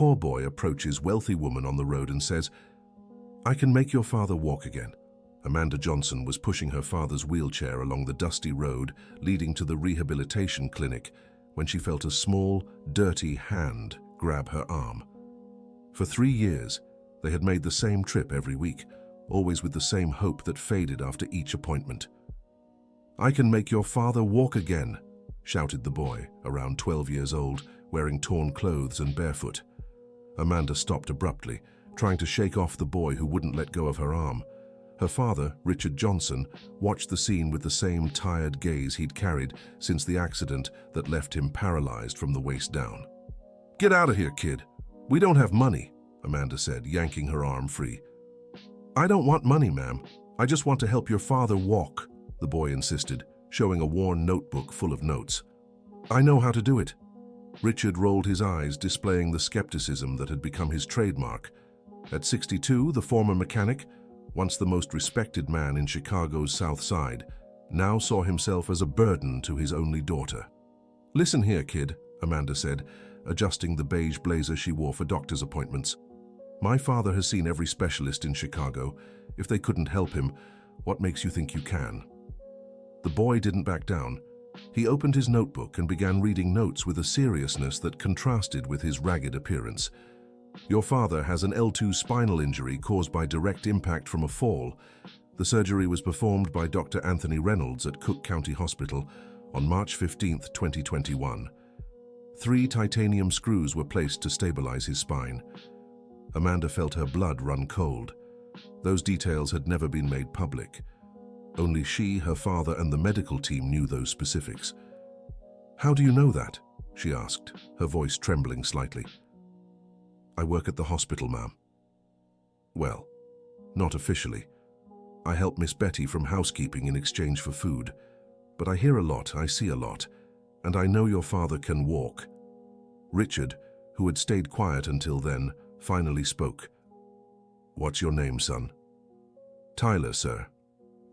poor boy approaches wealthy woman on the road and says, "I can make your father walk again." Amanda Johnson was pushing her father's wheelchair along the dusty road leading to the rehabilitation clinic when she felt a small, dirty hand grab her arm. For 3 years, they had made the same trip every week, always with the same hope that faded after each appointment. "I can make your father walk again," shouted the boy, around 12 years old, wearing torn clothes and barefoot. Amanda stopped abruptly, trying to shake off the boy who wouldn't let go of her arm. Her father, Richard Johnson, watched the scene with the same tired gaze he'd carried since the accident that left him paralyzed from the waist down. "Get out of here, kid. We don't have money," Amanda said, yanking her arm free. "I don't want money, ma'am. I just want to help your father walk," the boy insisted, showing a worn notebook full of notes. "I know how to do it." Richard rolled his eyes, displaying the skepticism that had become his trademark. At 62, the former mechanic, once the most respected man in Chicago's South Side, now saw himself as a burden to his only daughter. "Listen here, kid," Amanda said, adjusting the beige blazer she wore for doctor's appointments. "My father has seen every specialist in Chicago. If they couldn't help him, what makes you think you can?" The boy didn't back down. He opened his notebook and began reading notes with a seriousness that contrasted with his ragged appearance. "Your father has an L2 spinal injury caused by direct impact from a fall. The surgery was performed by Dr. Anthony Reynolds at Cook County Hospital on March 15, 2021. 3 titanium screws were placed to stabilize his spine." Amanda felt her blood run cold. Those details had never been made public. Only she, her father, and the medical team knew those specifics. "How do you know that?" she asked, her voice trembling slightly. "I work at the hospital, ma'am." "Well, not officially. I help Miss Betty from housekeeping in exchange for food. But I hear a lot, I see a lot, and I know your father can walk." Richard, who had stayed quiet until then, finally spoke. "What's your name, son?" "Tyler, sir.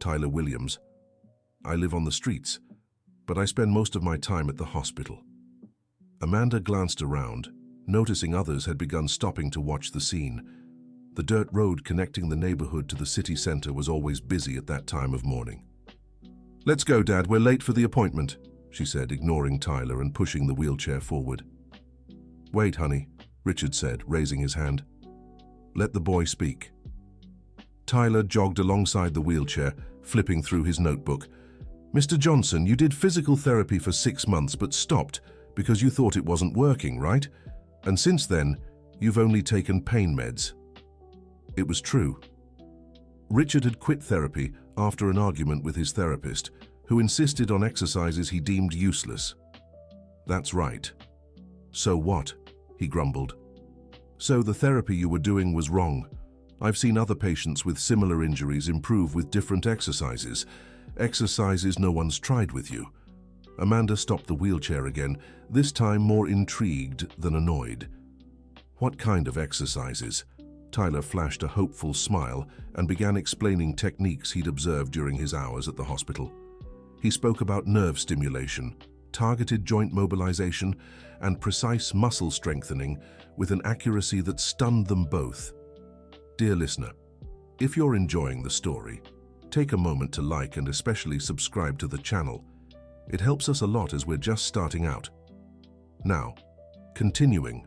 Tyler Williams. I live on the streets, but I spend most of my time at the hospital." Amanda glanced around, noticing others had begun stopping to watch the scene. The dirt road connecting the neighborhood to the city center was always busy at that time of morning. "Let's go, Dad. We're late for the appointment," she said, ignoring Tyler and pushing the wheelchair forward. "Wait, honey," Richard said, raising his hand. "Let the boy speak." Tyler jogged alongside the wheelchair, flipping through his notebook. "Mr. Johnson, you did physical therapy for 6 months but stopped because you thought it wasn't working, right? And since then, you've only taken pain meds." It was true. Richard had quit therapy after an argument with his therapist, who insisted on exercises he deemed useless. "That's right." "So what?" he grumbled. "So the therapy you were doing was wrong. I've seen other patients with similar injuries improve with different exercises. Exercises no one's tried with you." Amanda stopped the wheelchair again, this time more intrigued than annoyed. "What kind of exercises?" Tyler flashed a hopeful smile and began explaining techniques he'd observed during his hours at the hospital. He spoke about nerve stimulation, targeted joint mobilization, and precise muscle strengthening with an accuracy that stunned them both. Dear listener, if you're enjoying the story, take a moment to like and especially subscribe to the channel. It helps us a lot as we're just starting out. Now, continuing.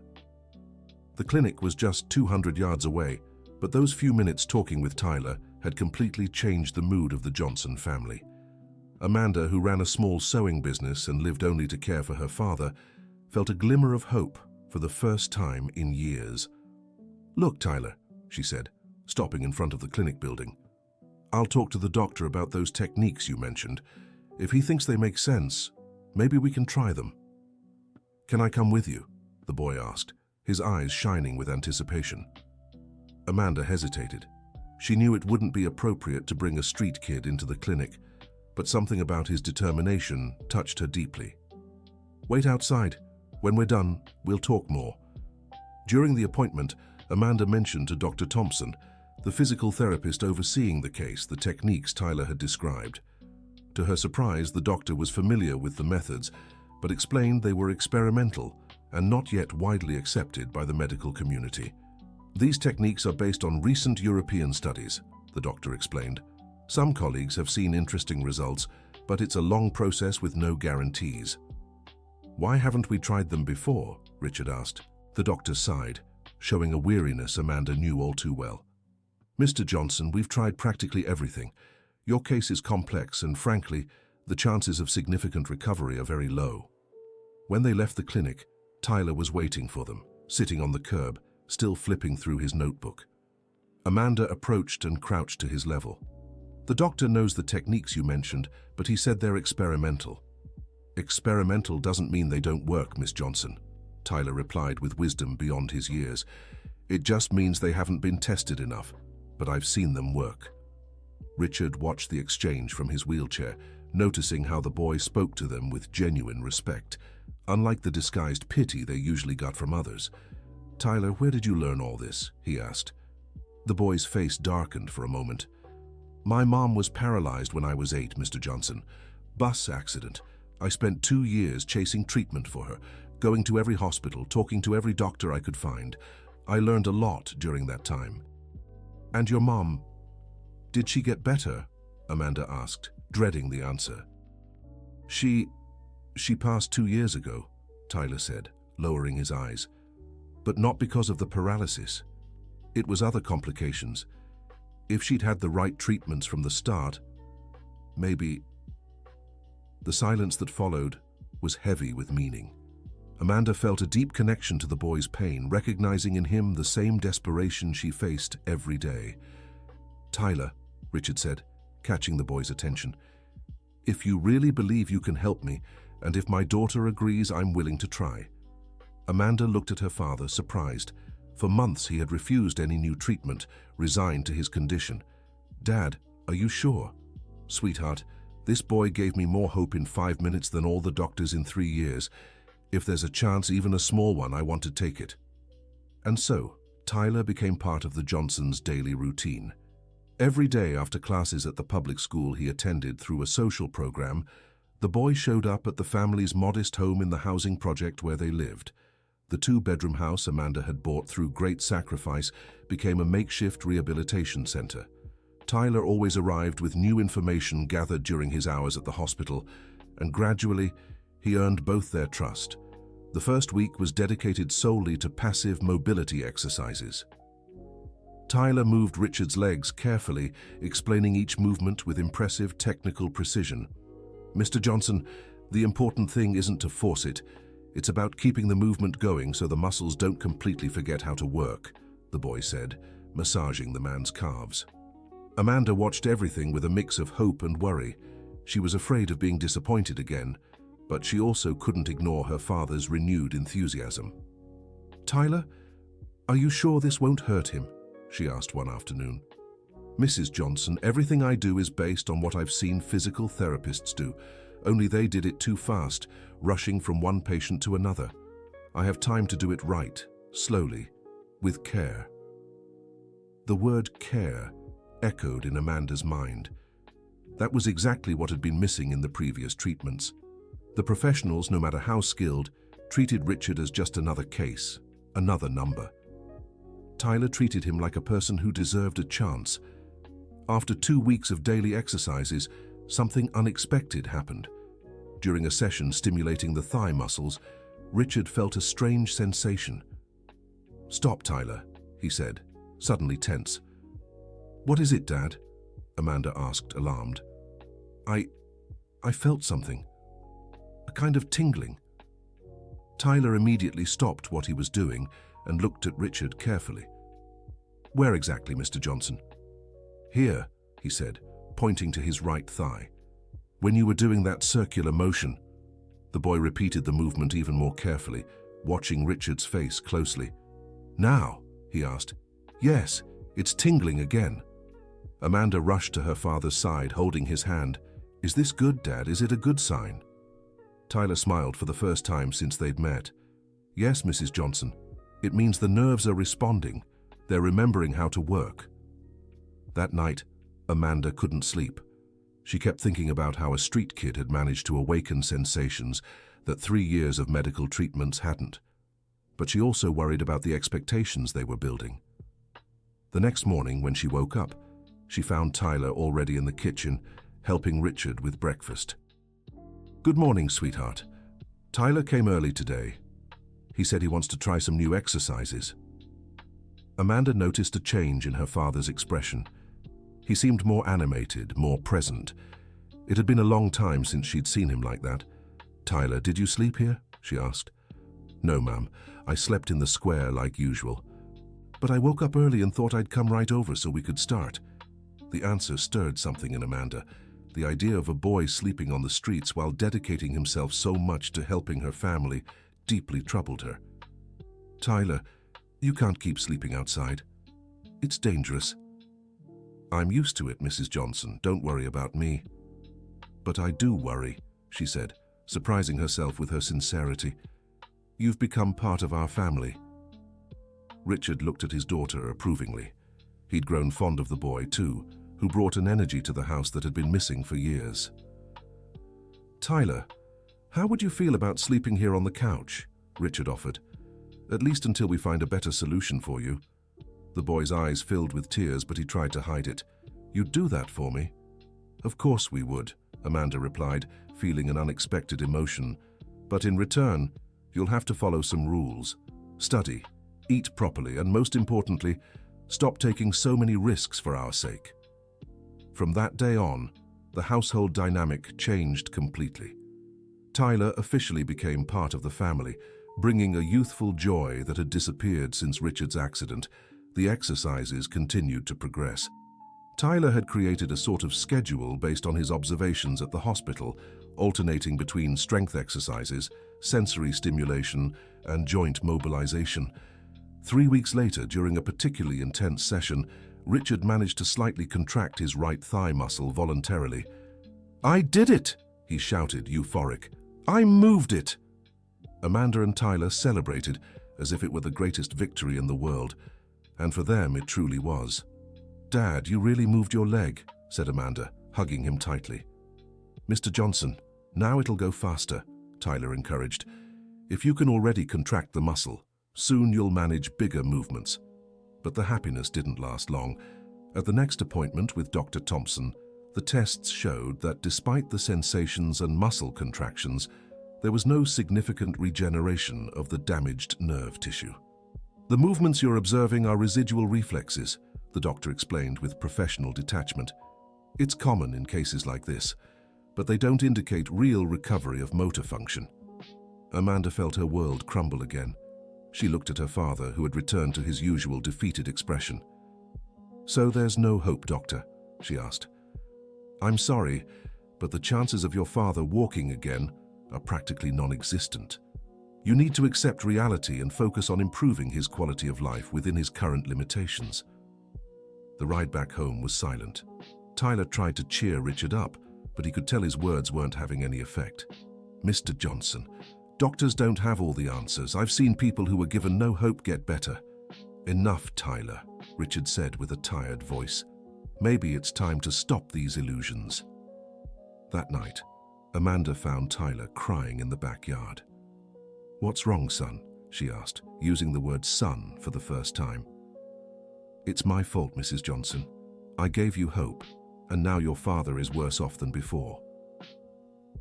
The clinic was just 200 yards away, but those few minutes talking with Tyler had completely changed the mood of the Johnson family. Amanda, who ran a small sewing business and lived only to care for her father, felt a glimmer of hope for the first time in years. "Look, Tyler," she said, stopping in front of the clinic building. "I'll talk to the doctor about those techniques you mentioned. If he thinks they make sense, maybe we can try them." "Can I come with you?" the boy asked, his eyes shining with anticipation. Amanda hesitated. She knew it wouldn't be appropriate to bring a street kid into the clinic, but something about his determination touched her deeply. "Wait outside. When we're done, we'll talk more." During the appointment, Amanda mentioned to Dr. Thompson, the physical therapist overseeing the case, the techniques Tyler had described. To her surprise, the doctor was familiar with the methods, but explained they were experimental and not yet widely accepted by the medical community. These techniques are based on recent European studies, the doctor explained. Some colleagues have seen interesting results, but it's a long process with no guarantees. Why haven't we tried them before? Richard asked. The doctor sighed, showing a weariness Amanda knew all too well. Mr. Johnson, we've tried practically everything. Your case is complex and, frankly, the chances of significant recovery are very low. When they left the clinic, Tyler was waiting for them, sitting on the curb, still flipping through his notebook. Amanda approached and crouched to his level. The doctor knows the techniques you mentioned, but he said they're experimental. Experimental doesn't mean they don't work, Miss Johnson, Tyler replied with wisdom beyond his years. It just means they haven't been tested enough, but I've seen them work. Richard watched the exchange from his wheelchair, noticing how the boy spoke to them with genuine respect, unlike the disguised pity they usually got from others. Tyler, where did you learn all this? He asked. The boy's face darkened for a moment. My mom was paralyzed when I was 8, Mr. Johnson. Bus accident. I spent 2 years chasing treatment for her, going to every hospital, talking to every doctor I could find. I learned a lot during that time. And your mom, did she get better? Amanda asked, dreading the answer. She passed 2 years ago, Tyler said, lowering his eyes. But not because of the paralysis. It was other complications. If she'd had the right treatments from the start, maybe... The silence that followed was heavy with meaning. Amanda felt a deep connection to the boy's pain, recognizing in him the same desperation she faced every day. Tyler, Richard said, catching the boy's attention, if you really believe you can help me, and if my daughter agrees, I'm willing to try. Amanda looked at her father, surprised. For months he had refused any new treatment, resigned to his condition. Dad, are you sure? Sweetheart, this boy gave me more hope in 5 minutes than all the doctors in 3 years. If there's a chance, even a small one, I want to take it. And so, Tyler became part of the Johnsons' daily routine. Every day after classes at the public school he attended through a social program, the boy showed up at the family's modest home in the housing project where they lived. The 2-bedroom house Amanda had bought through great sacrifice became a makeshift rehabilitation center. Tyler always arrived with new information gathered during his hours at the hospital, and gradually he earned both their trust. The first week was dedicated solely to passive mobility exercises. Tyler moved Richard's legs carefully, explaining each movement with impressive technical precision. Mr. Johnson, the important thing isn't to force it. It's about keeping the movement going so the muscles don't completely forget how to work, the boy said, massaging the man's calves. Amanda watched everything with a mix of hope and worry. She was afraid of being disappointed again, but she also couldn't ignore her father's renewed enthusiasm. Tyler, are you sure this won't hurt him? She asked one afternoon. Mrs. Johnson, everything I do is based on what I've seen physical therapists do, only they did it too fast, rushing from one patient to another. I have time to do it right, slowly, with care. The word care echoed in Amanda's mind. That was exactly what had been missing in the previous treatments. The professionals, no matter how skilled, treated Richard as just another case, another number. Tyler treated him like a person who deserved a chance. After 2 weeks of daily exercises, something unexpected happened. During a session stimulating the thigh muscles, Richard felt a strange sensation. Stop, Tyler, he said, suddenly tense. What is it, Dad? Amanda asked, alarmed. I felt something. A kind of tingling. Tyler immediately stopped what he was doing and looked at Richard carefully. Where exactly, Mr. Johnson? Here, he said, pointing to his right thigh. When you were doing that circular motion. The boy repeated the movement even more carefully, watching Richard's face closely. Now, he asked. Yes, it's tingling again. Amanda rushed to her father's side, holding his hand. Is this good, Dad? Is it a good sign? Tyler smiled for the first time since they'd met. Yes, Mrs. Johnson. It means the nerves are responding. They're remembering how to work. That night, Amanda couldn't sleep. She kept thinking about how a street kid had managed to awaken sensations that 3 years of medical treatments hadn't. but she also worried about the expectations they were building. The next morning, when she woke up, she found Tyler already in the kitchen, helping Richard with breakfast. "Good morning, sweetheart. Tyler came early today. He said he wants to try some new exercises." Amanda noticed a change in her father's expression. He seemed more animated, more present. It had been a long time since she'd seen him like that. "Tyler, did you sleep here?" she asked. "No, ma'am. I slept in the square like usual. But I woke up early and thought I'd come right over so we could start." The answer stirred something in Amanda. The idea of a boy sleeping on the streets while dedicating himself so much to helping her family deeply troubled her. "Tyler, you can't keep sleeping outside. It's dangerous." "I'm used to it, Mrs. Johnson. Don't worry about me." "But I do worry," she said, surprising herself with her sincerity. "You've become part of our family." Richard looked at his daughter approvingly. He'd grown fond of the boy, too, who brought an energy to the house that had been missing for years. "Tyler, how would you feel about sleeping here on the couch?" Richard offered. "At least until we find a better solution for you." The boy's eyes filled with tears, but he tried to hide it. "You'd do that for me?" "Of course we would," Amanda replied, feeling an unexpected emotion. "But in return, you'll have to follow some rules. Study, eat properly, and most importantly, stop taking so many risks for our sake." From that day on, the household dynamic changed completely. Tyler officially became part of the family, bringing a youthful joy that had disappeared since Richard's accident. The exercises continued to progress. Tyler had created a sort of schedule based on his observations at the hospital, alternating between strength exercises, sensory stimulation, and joint mobilization. 3 weeks later, during a particularly intense session, Richard managed to slightly contract his right thigh muscle voluntarily. "I did it!" he shouted, euphoric. "I moved it!" Amanda and Tyler celebrated as if it were the greatest victory in the world, and for them it truly was. "Dad, you really moved your leg," said Amanda, hugging him tightly. "Mr. Johnson, now it'll go faster," Tyler encouraged. "If you can already contract the muscle, soon you'll manage bigger movements." But the happiness didn't last long. At the next appointment with Dr. Thompson, the tests showed that despite the sensations and muscle contractions, there was no significant regeneration of the damaged nerve tissue. "The movements you're observing are residual reflexes," the doctor explained with professional detachment. "It's common in cases like this, but they don't indicate real recovery of motor function." Amanda felt her world crumble again. She looked at her father, who had returned to his usual defeated expression. "So there's no hope, doctor?" she asked. "I'm sorry, but the chances of your father walking again are practically non-existent. You need to accept reality and focus on improving his quality of life within his current limitations." The ride back home was silent. Tyler tried to cheer Richard up, but he could tell his words weren't having any effect. "Mr. Johnson, doctors don't have all the answers. I've seen people who were given no hope get better." "Enough, Tyler," Richard said with a tired voice. "Maybe it's time to stop these illusions." That night, Amanda found Tyler crying in the backyard. "What's wrong, son?" she asked, using the word son for the first time. "It's my fault, Mrs. Johnson. I gave you hope, and now your father is worse off than before."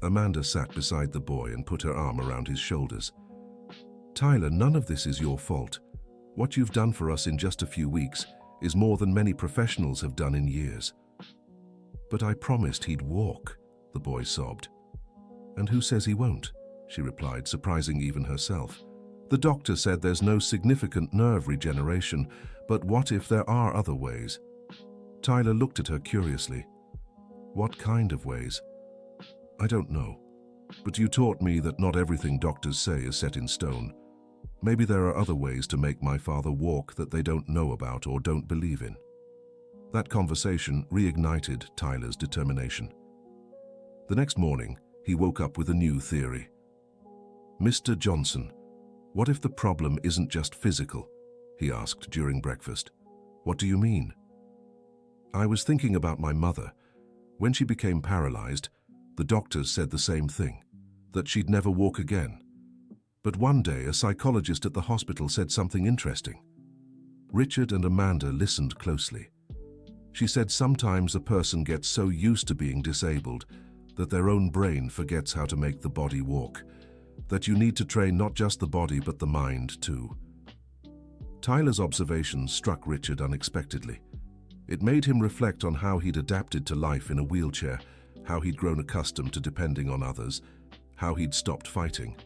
Amanda sat beside the boy and put her arm around his shoulders. "Tyler, none of this is your fault. What you've done for us in just a few weeks is more than many professionals have done in years." "But I promised he'd walk," the boy sobbed. "And who says he won't?" she replied, surprising even herself. "The doctor said there's no significant nerve regeneration, but what if there are other ways?" Tyler looked at her curiously. "What kind of ways?" "I don't know, but you taught me that not everything doctors say is set in stone. Maybe there are other ways to make my father walk that they don't know about or don't believe in." That conversation reignited Tyler's determination. The next morning, he woke up with a new theory. "Mr. Johnson, what if the problem isn't just physical?" he asked during breakfast. "What do you mean?" "I was thinking about my mother. When she became paralyzed, the doctors said the same thing, that she'd never walk again. But one day, a psychologist at the hospital said something interesting. Richard and Amanda listened closely. She said sometimes a person gets so used to being disabled that their own brain forgets how to make the body walk, that you need to train not just the body but the mind too. Tyler's observations struck Richard unexpectedly. It made him reflect on how he'd adapted to life in a wheelchair, how he'd grown accustomed to depending on others, how he'd stopped fighting.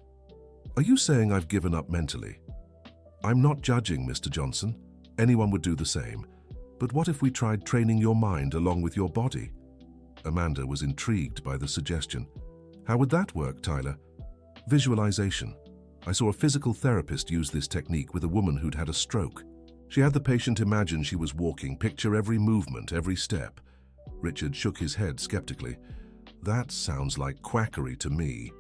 "Are you saying I've given up mentally?" "I'm not judging, Mr. Johnson. Anyone would do the same. But what if we tried training your mind along with your body?" Amanda was intrigued by the suggestion. "How would that work, Tyler?" "Visualization. I saw a physical therapist use this technique with a woman who'd had a stroke. She had the patient imagine she was walking, picture every movement, every step." Richard shook his head skeptically. "That sounds like quackery to me."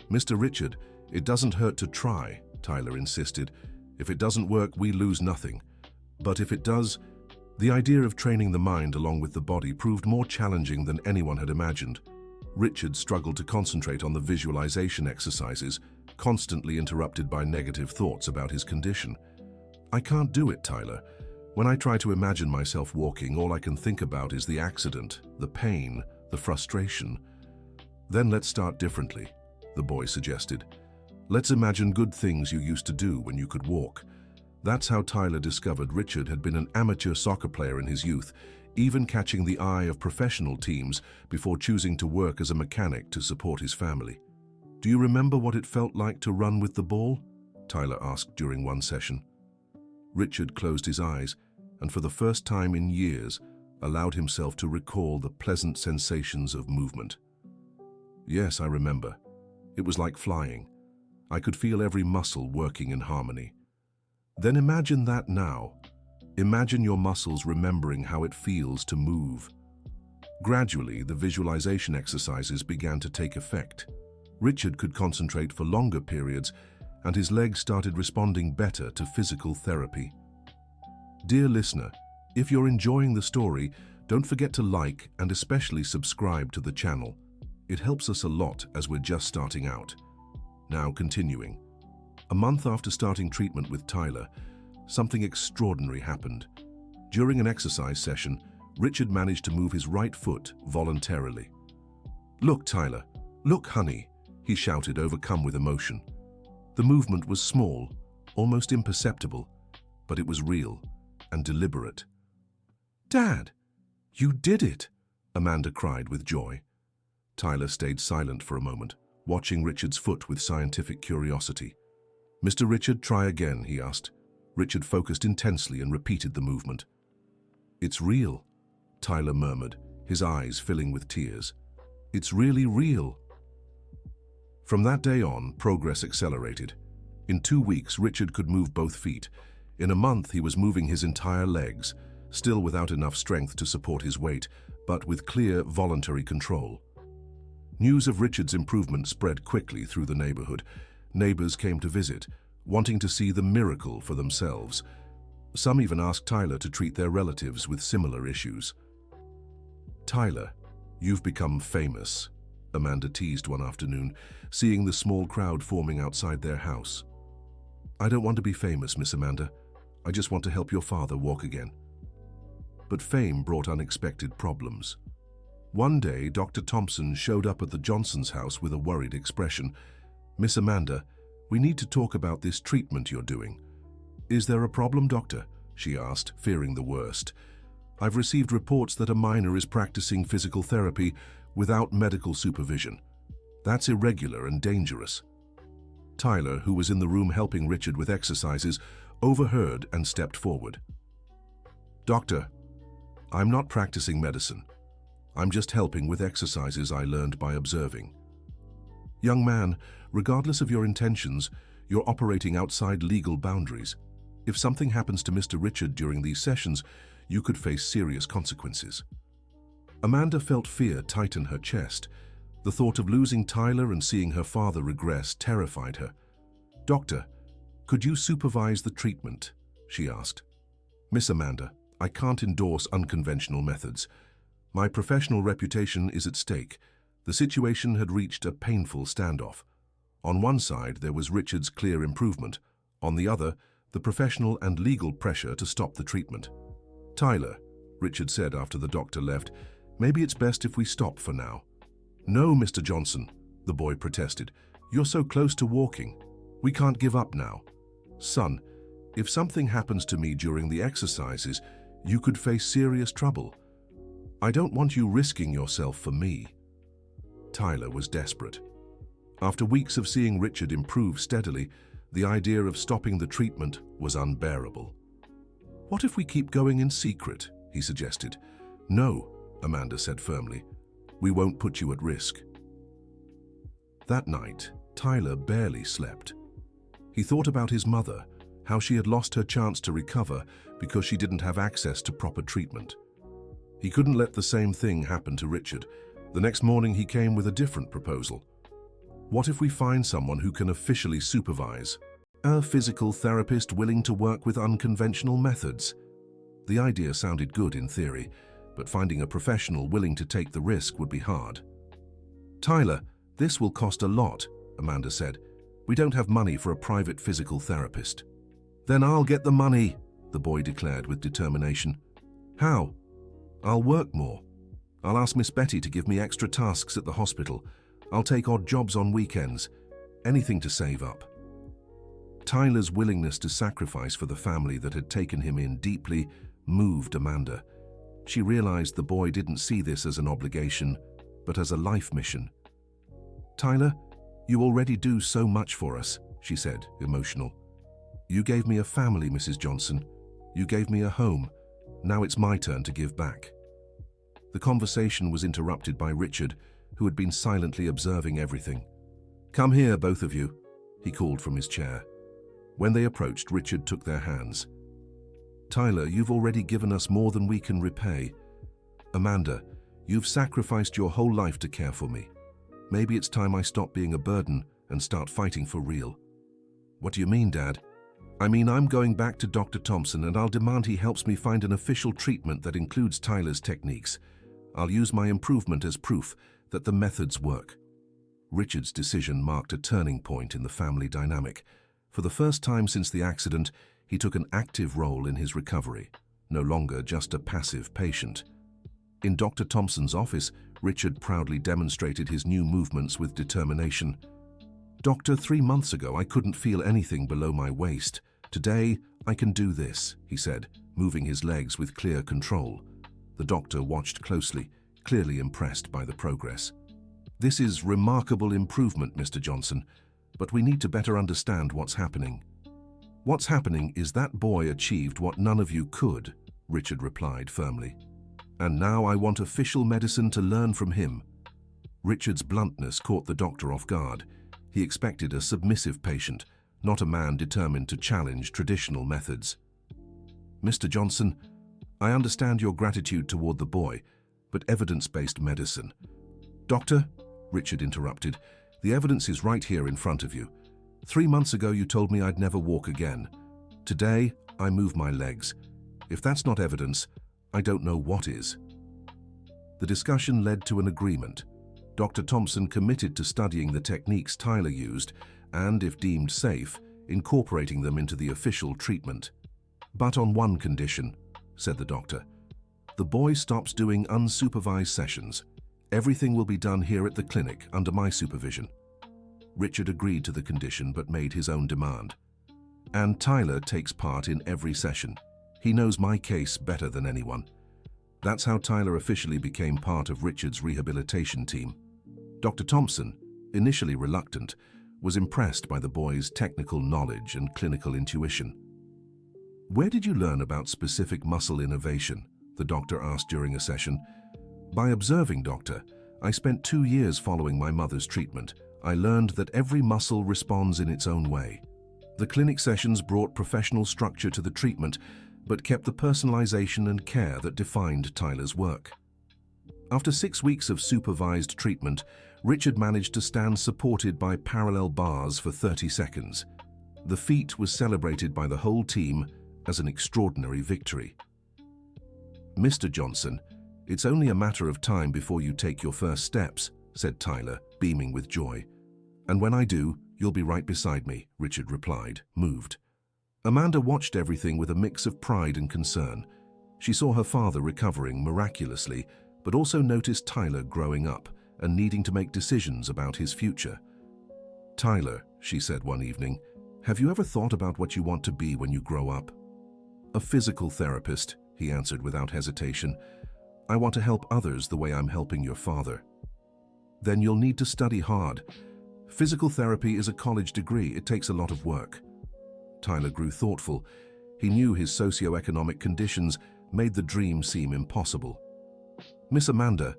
"Mr. Richard, it doesn't hurt to try," Tyler insisted. "If it doesn't work, we lose nothing. But if it does..." The idea of training the mind along with the body proved more challenging than anyone had imagined. Richard struggled to concentrate on the visualization exercises, constantly interrupted by negative thoughts about his condition. "I can't do it, Tyler. When I try to imagine myself walking, all I can think about is the accident, the pain, the frustration." "Then let's start differently," the boy suggested. "Let's imagine good things you used to do when you could walk." That's how Tyler discovered Richard had been an amateur soccer player in his youth, even catching the eye of professional teams before choosing to work as a mechanic to support his family. "Do you remember what it felt like to run with the ball?" Tyler asked during one session. Richard closed his eyes and for the first time in years allowed himself to recall the pleasant sensations of movement. "Yes, I remember. It was like flying. I could feel every muscle working in harmony." "Then imagine that now. Imagine your muscles remembering how it feels to move." Gradually, the visualization exercises began to take effect. Richard could concentrate for longer periods, and his legs started responding better to physical therapy. Dear listener, if you're enjoying the story, don't forget to like and especially subscribe to the channel. It helps us a lot as we're just starting out. Now continuing. A month after starting treatment with Tyler, something extraordinary happened. During an exercise session, Richard managed to move his right foot voluntarily. "Look, Tyler. Look, honey," he shouted, overcome with emotion. The movement was small, almost imperceptible, but it was real and deliberate. "Dad, you did it!" Amanda cried with joy. Tyler stayed silent for a moment, watching Richard's foot with scientific curiosity. "Mr. Richard, try again," he asked. Richard focused intensely and repeated the movement. "It's real," Tyler murmured, his eyes filling with tears. "It's really real." From that day on, progress accelerated. In 2 weeks, Richard could move both feet. In a month, he was moving his entire legs, still without enough strength to support his weight, but with clear, voluntary control. News of Richard's improvement spread quickly through the neighborhood. Neighbors came to visit, wanting to see the miracle for themselves. Some even asked Tyler to treat their relatives with similar issues. "Tyler, you've become famous," Amanda teased one afternoon, seeing the small crowd forming outside their house. "I don't want to be famous, Miss Amanda. I just want to help your father walk again." But fame brought unexpected problems. One day, Dr. Thompson showed up at the Johnsons' house with a worried expression. "Miss Amanda, we need to talk about this treatment you're doing." "Is there a problem, doctor?" she asked, fearing the worst. "I've received reports that a minor is practicing physical therapy without medical supervision. That's irregular and dangerous." Tyler, who was in the room helping Richard with exercises, overheard and stepped forward. "Doctor, I'm not practicing medicine. I'm just helping with exercises I learned by observing." "Young man, regardless of your intentions, you're operating outside legal boundaries. If something happens to Mr. Richard during these sessions, you could face serious consequences." Amanda felt fear tighten her chest. The thought of losing Tyler and seeing her father regress terrified her. "Doctor, could you supervise the treatment?" she asked. "Miss Amanda, I can't endorse unconventional methods. My professional reputation is at stake. The situation had reached a painful standoff. On one side, there was Richard's clear improvement. On the other, the professional and legal pressure to stop the treatment. "Tyler," Richard said after the doctor left, "maybe it's best if we stop for now." "No, Mr. Johnson," the boy protested. "You're so close to walking. We can't give up now. Son, if something happens to me during the exercises, you could face serious trouble. I don't want you risking yourself for me." Tyler was desperate. After weeks of seeing Richard improve steadily, the idea of stopping the treatment was unbearable. "What if we keep going in secret?" he suggested. "No," Amanda said firmly. "We won't put you at risk." That night, Tyler barely slept. He thought about his mother, how she had lost her chance to recover because she didn't have access to proper treatment. He couldn't let the same thing happen to Richard. The next morning he came with a different proposal. "What if we find someone who can officially supervise? A physical therapist willing to work with unconventional methods?" The idea sounded good in theory, but finding a professional willing to take the risk would be hard. "Tyler, this will cost a lot," Amanda said. "We don't have money for a private physical therapist." "Then I'll get the money," the boy declared with determination. "How?" "I'll work more. I'll ask Miss Betty to give me extra tasks at the hospital. I'll take odd jobs on weekends. Anything to save up." Tyler's willingness to sacrifice for the family that had taken him in deeply moved Amanda. She realized the boy didn't see this as an obligation, but as a life mission. "Tyler, you already do so much for us," she said, emotional. "You gave me a family, Mrs. Johnson. You gave me a home. Now it's my turn to give back." The conversation was interrupted by Richard, who had been silently observing everything. "Come here, both of you," he called from his chair. When they approached, Richard took their hands. "Tyler, you've already given us more than we can repay. Amanda, you've sacrificed your whole life to care for me. Maybe it's time I stop being a burden and start fighting for real." "What do you mean, Dad?" "I mean, I'm going back to Dr. Thompson and I'll demand he helps me find an official treatment that includes Tyler's techniques. I'll use my improvement as proof that the methods work." Richard's decision marked a turning point in the family dynamic. For the first time since the accident, he took an active role in his recovery, no longer just a passive patient. In Dr. Thompson's office, Richard proudly demonstrated his new movements with determination. "Doctor, 3 months ago I couldn't feel anything below my waist. Today, I can do this," he said, moving his legs with clear control. The doctor watched closely, clearly impressed by the progress. "This is remarkable improvement, Mr. Johnson, but we need to better understand what's happening." "What's happening is that boy achieved what none of you could," Richard replied firmly. "And now I want official medicine to learn from him." Richard's bluntness caught the doctor off guard. He expected a submissive patient, not a man determined to challenge traditional methods. "Mr. Johnson, I understand your gratitude toward the boy, but evidence-based medicine—" "Doctor," Richard interrupted, "the evidence is right here in front of you. 3 months ago you told me I'd never walk again. Today, I move my legs. If that's not evidence, I don't know what is." The discussion led to an agreement. Dr. Thompson committed to studying the techniques Tyler used and, if deemed safe, incorporating them into the official treatment. "But on one condition," said the doctor. "The boy stops doing unsupervised sessions. Everything will be done here at the clinic under my supervision." Richard agreed to the condition but made his own demand. "And Tyler takes part in every session. He knows my case better than anyone." That's how Tyler officially became part of Richard's rehabilitation team. Dr. Thompson, initially reluctant, was impressed by the boy's technical knowledge and clinical intuition. "Where did you learn about specific muscle innervation?" the doctor asked during a session. "By observing, doctor. I spent 2 years following my mother's treatment. I learned that every muscle responds in its own way. The clinic sessions brought professional structure to the treatment, but kept the personalization and care that defined Tyler's work." After 6 weeks of supervised treatment, Richard managed to stand supported by parallel bars for 30 seconds. The feat was celebrated by the whole team as an extraordinary victory. "Mr. Johnson, it's only a matter of time before you take your first steps," said Tyler, beaming with joy. "And when I do, "You'll be right beside me," Richard replied, moved. Amanda watched everything with a mix of pride and concern. She saw her father recovering miraculously, but also noticed Tyler growing up and needing to make decisions about his future. "Tyler," she said one evening, "have you ever thought about what you want to be when you grow up?" "A physical therapist," he answered without hesitation. "I want to help others the way I'm helping your father." "Then you'll need to study hard. Physical therapy is a college degree. It takes a lot of work." Tyler grew thoughtful. He knew his socioeconomic conditions made the dream seem impossible. "Miss Amanda,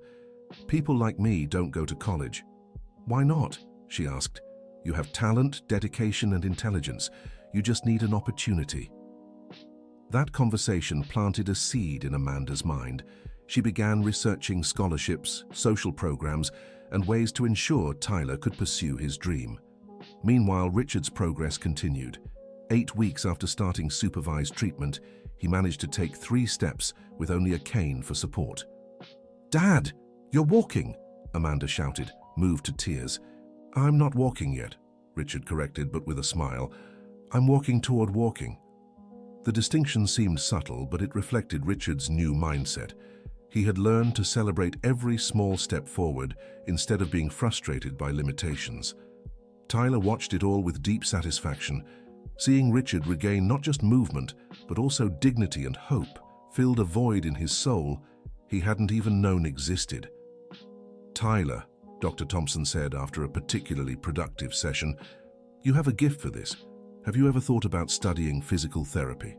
people like me don't go to college." "Why not?" she asked. "You have talent, dedication, and intelligence. You just need an opportunity." That conversation planted a seed in Amanda's mind. She began researching scholarships, social programs, and ways to ensure Tyler could pursue his dream. Meanwhile, Richard's progress continued. 8 weeks after starting supervised treatment, he managed to take 3 steps with only a cane for support. "Dad, you're walking!" Amanda shouted, moved to tears. "I'm not walking yet," Richard corrected, but with a smile. "I'm walking toward walking." The distinction seemed subtle, but it reflected Richard's new mindset. He had learned to celebrate every small step forward instead of being frustrated by limitations. Tyler watched it all with deep satisfaction. Seeing Richard regain not just movement, but also dignity and hope, filled a void in his soul he hadn't even known existed. "Tyler," Dr. Thompson said after a particularly productive session, "you have a gift for this. Have you ever thought about studying physical therapy?"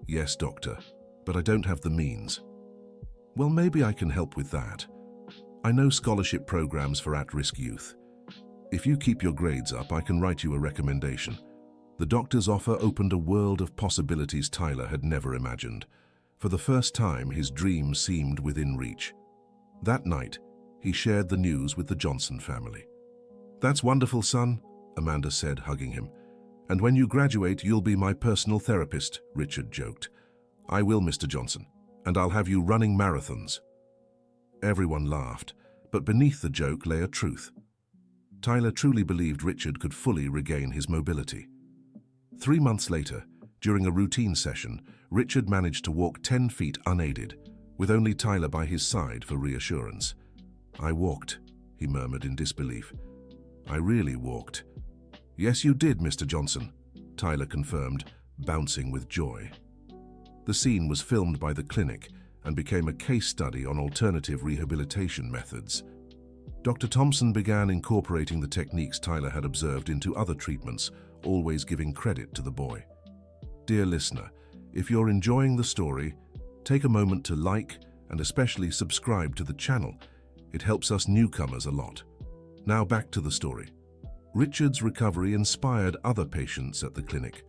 "Yes, doctor, but I don't have the means." "Well, maybe I can help with that. I know scholarship programs for at-risk youth. If you keep your grades up, I can write you a recommendation." The doctor's offer opened a world of possibilities Tyler had never imagined. For the first time, his dream seemed within reach. That night, he shared the news with the Johnson family. "That's wonderful, son," Amanda said, hugging him. "And when you graduate, you'll be my personal therapist," Richard joked. "I will, Mr. Johnson, and I'll have you running marathons." Everyone laughed, but beneath the joke lay a truth. Tyler truly believed Richard could fully regain his mobility. 3 months later, during a routine session, Richard managed to walk 10 feet unaided, with only Tyler by his side for reassurance. "I walked," he murmured in disbelief. "I really walked." "Yes, you did, Mr. Johnson," Tyler confirmed, bouncing with joy. The scene was filmed by the clinic and became a case study on alternative rehabilitation methods. Dr. Thompson began incorporating the techniques Tyler had observed into other treatments, always giving credit to the boy. Dear listener, if you're enjoying the story, take a moment to like and especially subscribe to the channel. It helps us newcomers a lot. Now back to the story. Richard's recovery inspired other patients at the clinic.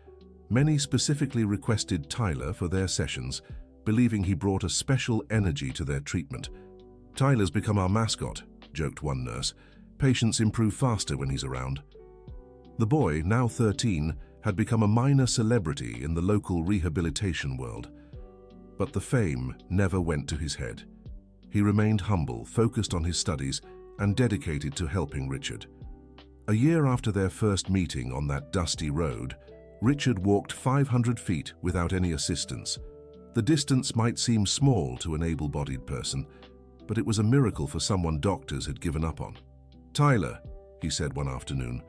Many specifically requested Tyler for their sessions, believing he brought a special energy to their treatment. "Tyler's become our mascot," joked one nurse. "Patients improve faster when he's around." The boy, now 13, had become a minor celebrity in the local rehabilitation world. But the fame never went to his head. He remained humble, focused on his studies, and dedicated to helping Richard. A year after their first meeting on that dusty road, Richard walked 500 feet without any assistance. The distance might seem small to an able-bodied person, but it was a miracle for someone doctors had given up on. "Tyler," he said one afternoon,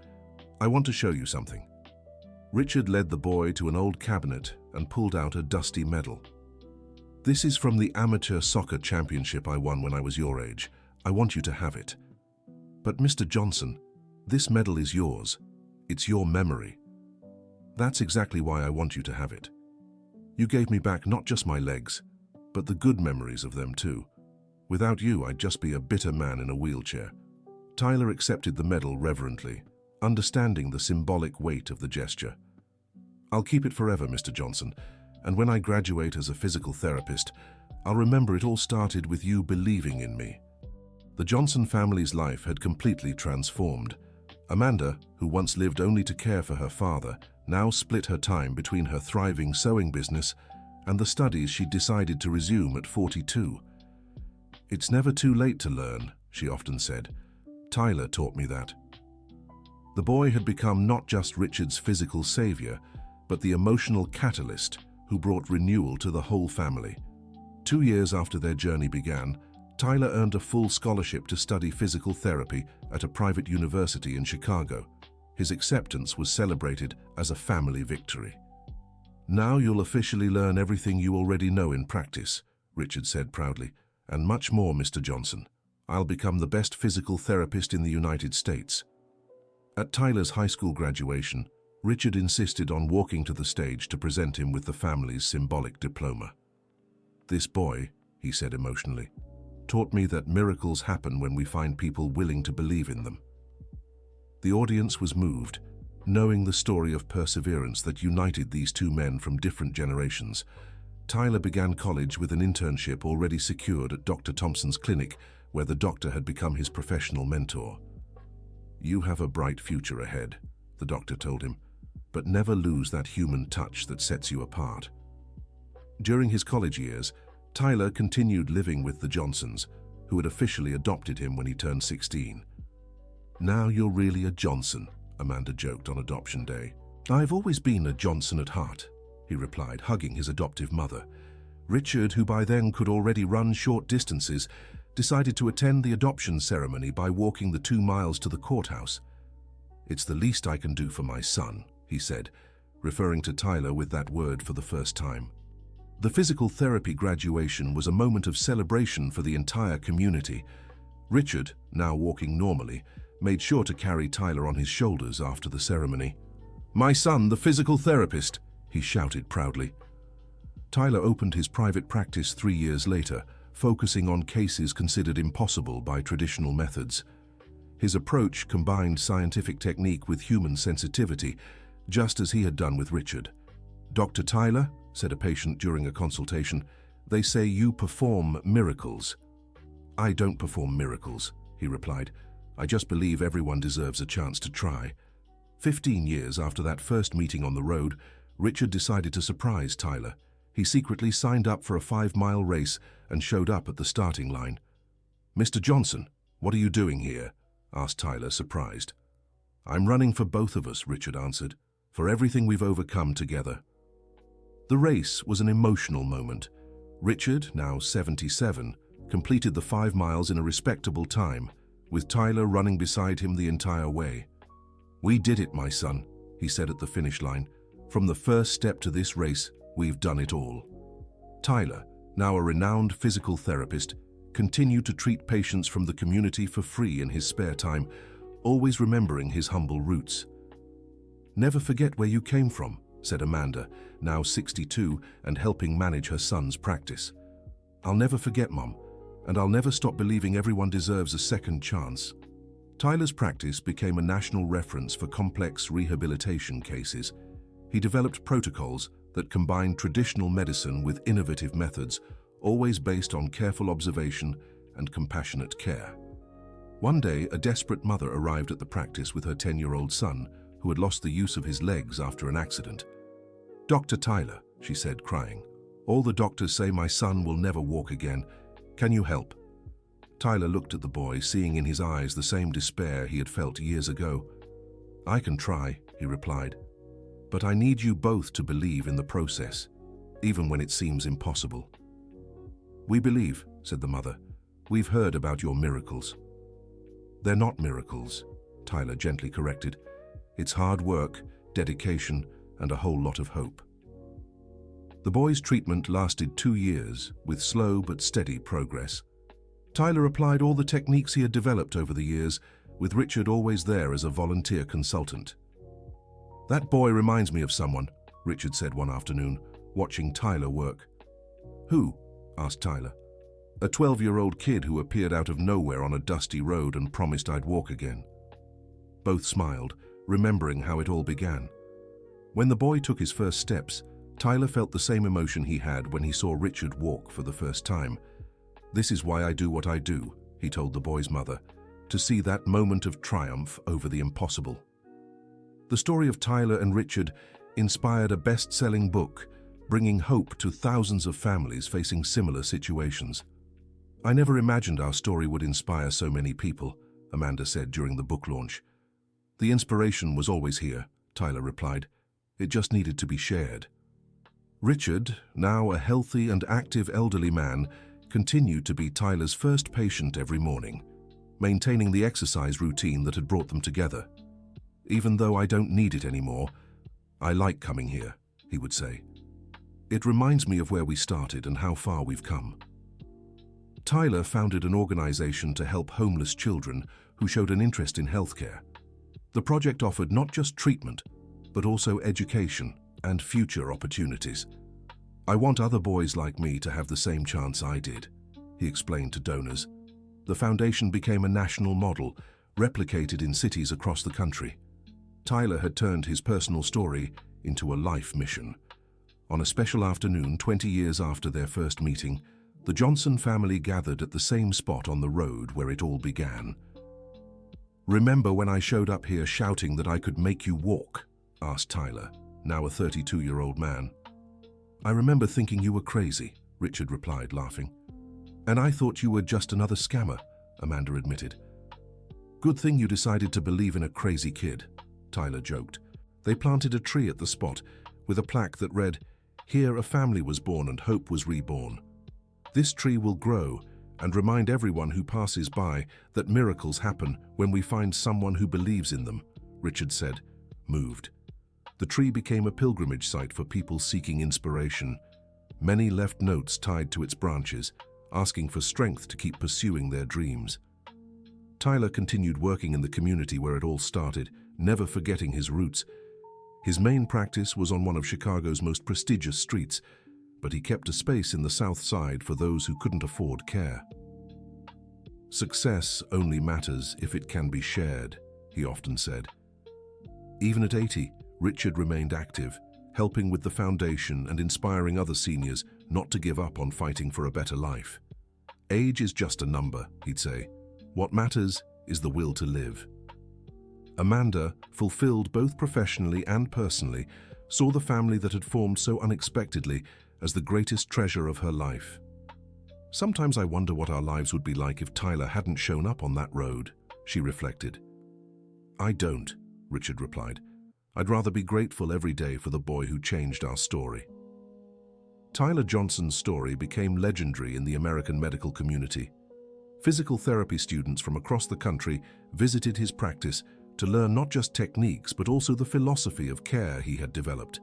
"I want to show you something." Richard led the boy to an old cabinet and pulled out a dusty medal. "This is from the amateur soccer championship I won when I was your age. I want you to have it." "But Mr. Johnson, this medal is yours. It's your memory." "That's exactly why I want you to have it. You gave me back not just my legs, but the good memories of them too. Without you, I'd just be a bitter man in a wheelchair." Tyler accepted the medal reverently, understanding the symbolic weight of the gesture. "I'll keep it forever, Mr. Johnson, and when I graduate as a physical therapist, I'll remember it all started with you believing in me." The Johnson family's life had completely transformed. Amanda, who once lived only to care for her father, now split her time between her thriving sewing business and the studies she'd decided to resume at 42. "It's never too late to learn," she often said. "Tyler taught me that." The boy had become not just Richard's physical savior, but the emotional catalyst who brought renewal to the whole family. 2 years after their journey began, Tyler earned a full scholarship to study physical therapy at a private university in Chicago. His acceptance was celebrated as a family victory. "Now you'll officially learn everything you already know in practice," Richard said proudly, "and much more, Mr. Johnson. I'll become the best physical therapist in the United States." At Tyler's high school graduation, Richard insisted on walking to the stage to present him with the family's symbolic diploma. "This boy," he said emotionally, "taught me that miracles happen when we find people willing to believe in them." The audience was moved, knowing the story of perseverance that united these two men from different generations. Tyler began college with an internship already secured at Dr. Thompson's clinic, where the doctor had become his professional mentor. "You have a bright future ahead," the doctor told him, "but never lose that human touch that sets you apart." During his college years, Tyler continued living with the Johnsons, who had officially adopted him when he turned 16. "Now you're really a Johnson," Amanda joked on adoption day. "I've always been a Johnson at heart," he replied, hugging his adoptive mother. Richard, who by then could already run short distances, decided to attend the adoption ceremony by walking the 2 miles to the courthouse. "It's the least I can do for my son," he said, referring to Tyler with that word for the first time. The physical therapy graduation was a moment of celebration for the entire community. Richard, now walking normally, made sure to carry Tyler on his shoulders after the ceremony. "My son, the physical therapist," he shouted proudly. Tyler opened his private practice 3 years later, focusing on cases considered impossible by traditional methods. His approach combined scientific technique with human sensitivity, just as he had done with Richard. "Dr. Tyler," said a patient during a consultation, "they say you perform miracles." "I don't perform miracles," he replied. "I just believe everyone deserves a chance to try." 15 years after that first meeting on the road, Richard decided to surprise Tyler. He secretly signed up for a 5-mile race and showed up at the starting line. "Mr. Johnson, what are you doing here?" asked Tyler, surprised. "I'm running for both of us," Richard answered, "for everything we've overcome together." The race was an emotional moment. Richard, now 77, completed the 5 miles in a respectable time, with Tyler running beside him the entire way. "We did it, my son," he said at the finish line. "From the first step to this race, we've done it all." Tyler, now a renowned physical therapist, continued to treat patients from the community for free in his spare time, always remembering his humble roots. "Never forget where you came from," said Amanda, now 62 and helping manage her son's practice. "I'll never forget, Mom, and I'll never stop believing everyone deserves a second chance." Tyler's practice became a national reference for complex rehabilitation cases. He developed protocols that combined traditional medicine with innovative methods, always based on careful observation and compassionate care. One day, a desperate mother arrived at the practice with her 10-year-old son, who had lost the use of his legs after an accident. "Dr. Tyler," she said, crying, "all the doctors say my son will never walk again. Can you help?" Tyler looked at the boy, seeing in his eyes the same despair he had felt years ago. "I can try," he replied, "but I need you both to believe in the process, even when it seems impossible." "We believe," said the mother. "We've heard about your miracles." "They're not miracles," Tyler gently corrected. "It's hard work, dedication, and a whole lot of hope." The boy's treatment lasted 2 years, with slow but steady progress. Tyler applied all the techniques he had developed over the years, with Richard always there as a volunteer consultant. "That boy reminds me of someone," Richard said one afternoon, watching Tyler work. "Who?" asked Tyler. "A 12-year-old kid who appeared out of nowhere on a dusty road and promised I'd walk again." Both smiled, remembering how it all began. When the boy took his first steps, Tyler felt the same emotion he had when he saw Richard walk for the first time. "This is why I do what I do," he told the boy's mother, "to see that moment of triumph over the impossible." The story of Tyler and Richard inspired a best-selling book, bringing hope to thousands of families facing similar situations. "I never imagined our story would inspire so many people," Amanda said during the book launch. The inspiration was always here, Tyler replied. It just needed to be shared. Richard, now a healthy and active elderly man, continued to be Tyler's first patient every morning, maintaining the exercise routine that had brought them together. Even though I don't need it anymore, I like coming here, he would say. It reminds me of where we started and how far we've come. Tyler founded an organization to help homeless children who showed an interest in healthcare. The project offered not just treatment, but also education and future opportunities. I want other boys like me to have the same chance I did, he explained to donors. The foundation became a national model, replicated in cities across the country. Tyler had turned his personal story into a life mission. On a special afternoon 20 years after their first meeting, the Johnson family gathered at the same spot on the road where it all began. "Remember when I showed up here shouting that I could make you walk?" asked Tyler, now a 32-year-old man. "I remember thinking you were crazy," Richard replied, laughing. "And I thought you were just another scammer," Amanda admitted. "Good thing you decided to believe in a crazy kid," Tyler joked. They planted a tree at the spot with a plaque that read, "Here a family was born and hope was reborn." This tree will grow and remind everyone who passes by that miracles happen when we find someone who believes in them, Richard said, moved. The tree became a pilgrimage site for people seeking inspiration. Many left notes tied to its branches, asking for strength to keep pursuing their dreams. Tyler continued working in the community where it all started, never forgetting his roots. His main practice was on one of Chicago's most prestigious streets, but he kept a space in the South Side for those who couldn't afford care. "Success only matters if it can be shared," he often said. Even at 80, Richard remained active, helping with the foundation and inspiring other seniors not to give up on fighting for a better life. "Age is just a number," he'd say. "What matters is the will to live." Amanda, fulfilled both professionally and personally, saw the family that had formed so unexpectedly as the greatest treasure of her life. "Sometimes I wonder what our lives would be like if Tyler hadn't shown up on that road," she reflected. "I don't," Richard replied. "I'd rather be grateful every day for the boy who changed our story." Tyler Johnson's story became legendary in the American medical community. Physical therapy students from across the country visited his practice to learn not just techniques but also the philosophy of care he had developed.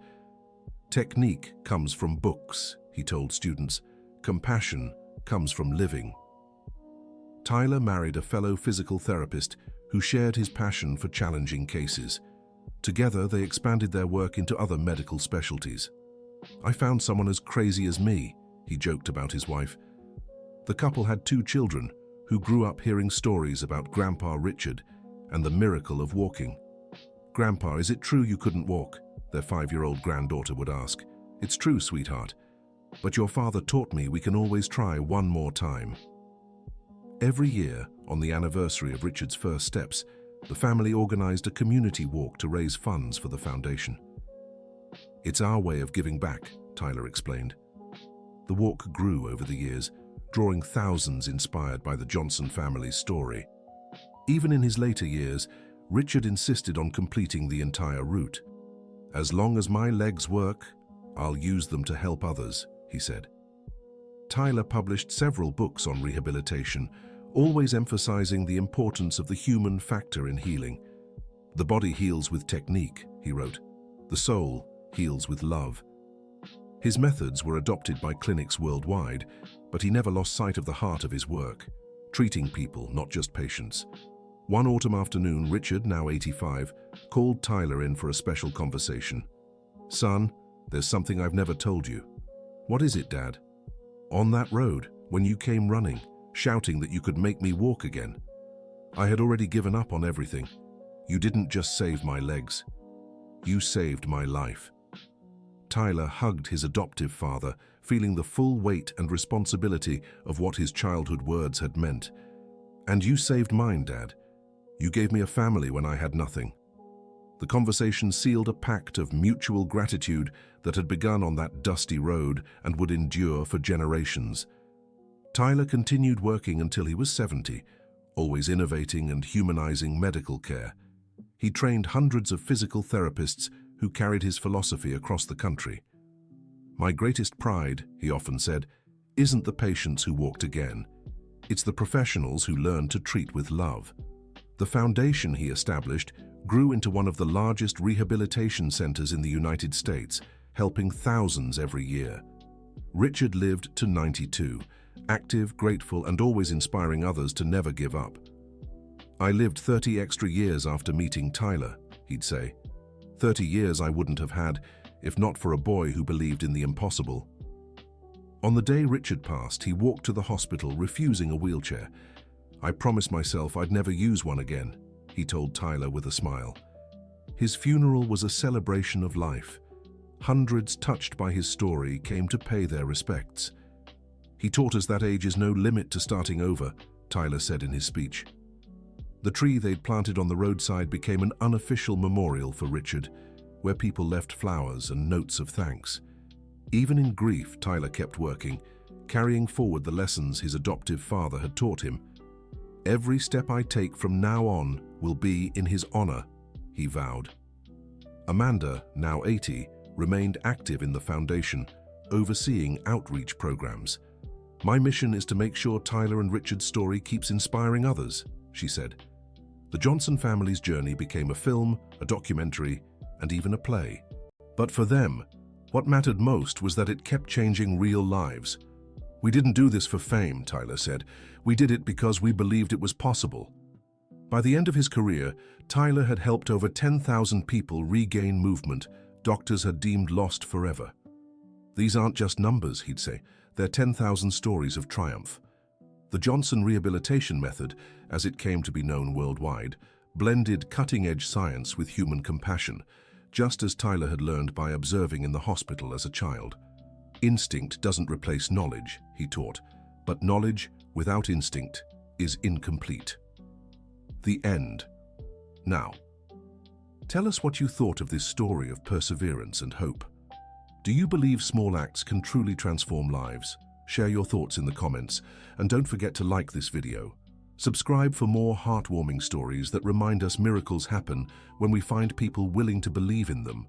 "Technique comes from books," he told students. "Compassion comes from living." Tyler married a fellow physical therapist who shared his passion for challenging cases. Together, they expanded their work into other medical specialties. "I found someone as crazy as me," he joked about his wife. The couple had 2 children who grew up hearing stories about Grandpa Richard and the miracle of walking. "Grandpa, is it true you couldn't walk?" their 5-year-old granddaughter would ask. "It's true, sweetheart. But your father taught me we can always try one more time." Every year, on the anniversary of Richard's first steps, the family organized a community walk to raise funds for the foundation. "It's our way of giving back," Tyler explained. The walk grew over the years, drawing thousands inspired by the Johnson family's story. Even in his later years, Richard insisted on completing the entire route. "As long as my legs work, I'll use them to help others," he said. Tyler published several books on rehabilitation, always emphasizing the importance of the human factor in healing. "The body heals with technique," he wrote. "The soul heals with love." His methods were adopted by clinics worldwide, but he never lost sight of the heart of his work, treating people, not just patients. One autumn afternoon, Richard, now 85, called Tyler in for a special conversation. "Son, there's something I've never told you." "What is it, Dad?" "On that road, when you came running, shouting that you could make me walk again, I had already given up on everything. You didn't just save my legs. You saved my life." Tyler hugged his adoptive father, feeling the full weight and responsibility of what his childhood words had meant. "And you saved mine, Dad. You gave me a family when I had nothing." The conversation sealed a pact of mutual gratitude that had begun on that dusty road and would endure for generations. Tyler continued working until he was 70, always innovating and humanizing medical care. He trained hundreds of physical therapists who carried his philosophy across the country. "My greatest pride," he often said, "isn't the patients who walked again. It's the professionals who learned to treat with love." The foundation he established grew into one of the largest rehabilitation centers in the United States, helping thousands every year. Richard lived to 92, active, grateful, and always inspiring others to never give up. "I lived 30 extra years after meeting Tyler," he'd say. 30 years I wouldn't have had if not for a boy who believed in the impossible. On the day Richard passed, he walked to the hospital refusing a wheelchair. "I promised myself I'd never use one again," he told Tyler with a smile. His funeral was a celebration of life. Hundreds touched by his story came to pay their respects. "He taught us that age is no limit to starting over," Tyler said in his speech. The tree they'd planted on the roadside became an unofficial memorial for Richard, where people left flowers and notes of thanks. Even in grief, Tyler kept working, carrying forward the lessons his adoptive father had taught him. "Every step I take from now on will be in his honor," he vowed. Amanda, now 80, remained active in the foundation, overseeing outreach programs. "My mission is to make sure Tyler and Richard's story keeps inspiring others," she said. The Johnson family's journey became a film, a documentary, and even a play. But for them, what mattered most was that it kept changing real lives. "We didn't do this for fame," Tyler said. "We did it because we believed it was possible." By the end of his career, Tyler had helped over 10,000 people regain movement doctors had deemed lost forever. "These aren't just numbers," he'd say. "They're 10,000 stories of triumph." The Johnson Rehabilitation Method, as it came to be known worldwide, blended cutting-edge science with human compassion, just as Tyler had learned by observing in the hospital as a child. "Instinct doesn't replace knowledge," he taught, "but knowledge without instinct is incomplete." The end. Now, tell us what you thought of this story of perseverance and hope. Do you believe small acts can truly transform lives? Share your thoughts in the comments, and don't forget to like this video. Subscribe for more heartwarming stories that remind us miracles happen when we find people willing to believe in them.